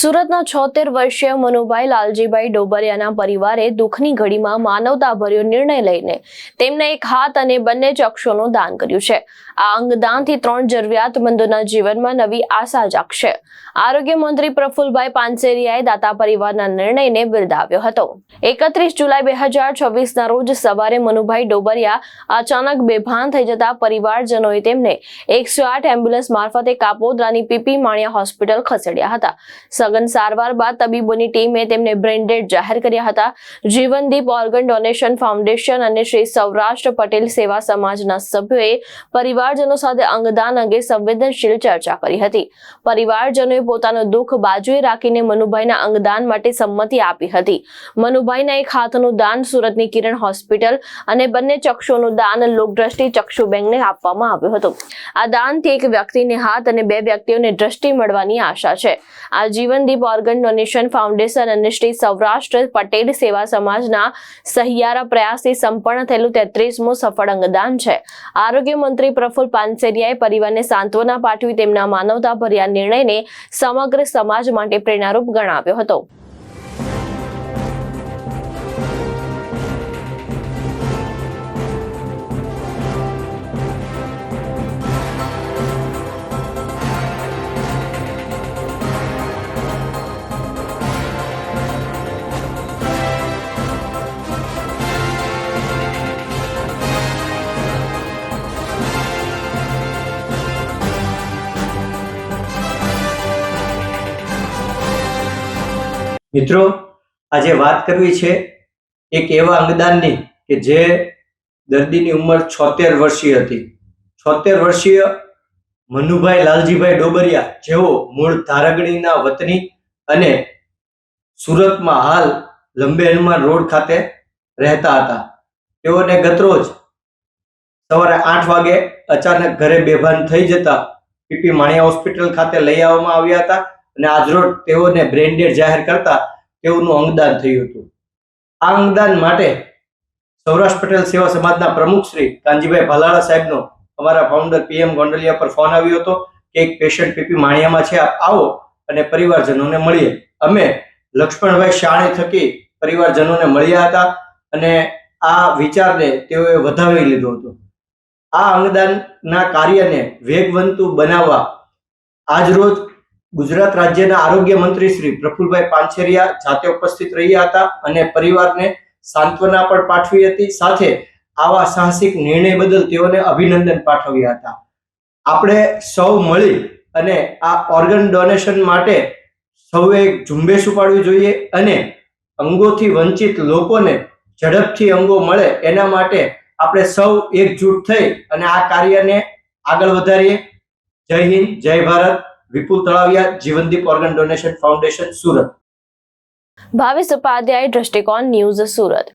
સુરતના 76 વર્ષીય મનુભાઈ લાલજીભાઈ ડોબરિયાના પરિવારે દુઃખની ઘડીમાં માનવતાભર્યો નિર્ણય લઈને તેમના એક હાથ અને બંને ચક્ષુનું દાન કર્યું છે। આ અંગદાનથી 3 જરૂરિયાતમંદોના જીવનમાં નવી આશા જાગશે। આરોગ્ય મંત્રી પ્રફુલભાઈ પાનસેરિયાએ દાતા પરિવારના નિર્ણયને બિરદાવ્યો હતો। 31 જુલાઈ 2026ના રોજ સવારે મનુભાઈ ડોબરિયા અચાનક બેભાન થઈ જતા પરિવારજનોએ તેમને 108 એમ્બ્યુલન્સ મારફતે કાપોદ્રાની પીપી માણિયા હોસ્પિટલ ખસેડ્યા હતા। સઘન સારવાર બાદ તબીબોની ટીમે તેમને બ્રેન ડેડ જાહેર કર્યા હતા। જીવનદીપ ઓર્ગન ડોનેશન ફાઉન્ડેશન અને શ્રી સૌરાષ્ટ્ર પટેલ સેવા સમાજના સભ્યોએ પરિવારજનો સાથે અંગદાન અંગે સંવેદનશીલ ચર્ચા કરી હતી। પરિવારજનોએ પોતાનું દુઃખ બાજુએ રાખીને મનુભાઈના અંગદાન માટે સંમતિ આપી હતી। મનુભાઈના એક હાથનું દાન સુરતની કિરણ હોસ્પિટલ અને બંને ચક્ષુનું દાન લોકદ્રષ્ટિ ચક્ષુ બેંકને આપવામાં આવ્યું હતું। આ દાનથી એક વ્યક્તિને હાથ અને 2 વ્યક્તિઓને દ્રષ્ટિ મળવાની આશા છે। આ જીવનદીપ ઓર્ગન ડોનેશન ફાઉન્ડેશન અને શ્રી સૌરાષ્ટ્ર પટેલ સેવા સમાજના સહિયારા પ્રયાસથી સંપન્ન થયેલું 33મું સફળ અંગદાન છે। આરોગ્ય મંત્રી પ્રફુલ પાનસેરિયાએ પરિવારને સાંત્વના પાઠવી તેમના માનવતાભર્યા નિર્ણયને સમગ્ર સમાજ માટે પ્રેરણારૂપ ગણાવ્યો હતો। મિત્રો, આજે વાત કરવી છે એક એવા અંગદાનની કે જે દર્દીની ઉંમર 76 વર્ષીય હતી। 76 વર્ષીય મનુભાઈ લાલજીભાઈ ડોબરિયા, જેઓ મૂળ ધારગણીના વતની અને સુરતમાં હાલ લંબે હનુમાન રોડ ખાતે રહેતા હતા। તેઓને ગતરોજ સવારે 8 વાગે અચાનક ઘરે બેભાન થઈ જતા પીપી માણિયા હોસ્પિટલ ખાતે લઈ આવવામાં આવ્યા હતા અને આજરોજ તેઓને બ્રેન ડેડ જાહેર કરતા તેઓનું અંગદાન થયું હતું। આ અંગદાન માટે સૌરાષ્ટ્ર પટેલ સેવા સમાજના પ્રમુખ શ્રી કાનજીભાઈ ભાલાળા સાહેબનો અમારા ફાઉન્ડર PM ગોંડલિયા પર ફોન આવ્યો હતો કે એક પેશન્ટ પીપી માણિયામાં છે, આપ આવો અને પરિવારજનોને મળીએ। અમે લક્ષ્મણભાઈ શાણી થકી પરિવારજનોને મળ્યા હતા અને આ વિચારને તેઓએ વધાવી લીધો હતો। આ અંગદાનના કાર્યને વેગવંતુ બનાવવા આજરોજ ગુજરાત રાજ્યના આરોગ્ય મંત્રી શ્રી પ્રફુલભાઈ પાનસેરિયા જાતે ઉપસ્થિત રહ્યા હતા અને પરિવારને સાંત્વના પણ પાઠવી હતી, સાથે આવા સાહસિક નિર્ણય બદલ તેઓને અભિનંદન પાઠવ્યા હતા। આપણે સૌ મળી અને આ ઓર્ગન ડોનેશન માટે સૌએ ઝુંબેશ ઉપાડવી જોઈએ અને અંગોથી વંચિત લોકોને ઝડપથી અંગો મળે એના માટે આપણે સૌ એકજૂટ થઈ અને આ કાર્યને આગળ વધારીએ। જય હિન્દ, જય Bharat. Vipul Talaviya, Jeevandeep organ donation foundation, Surat. Bhavesh Upadhyay, Drishtikon news, Surat.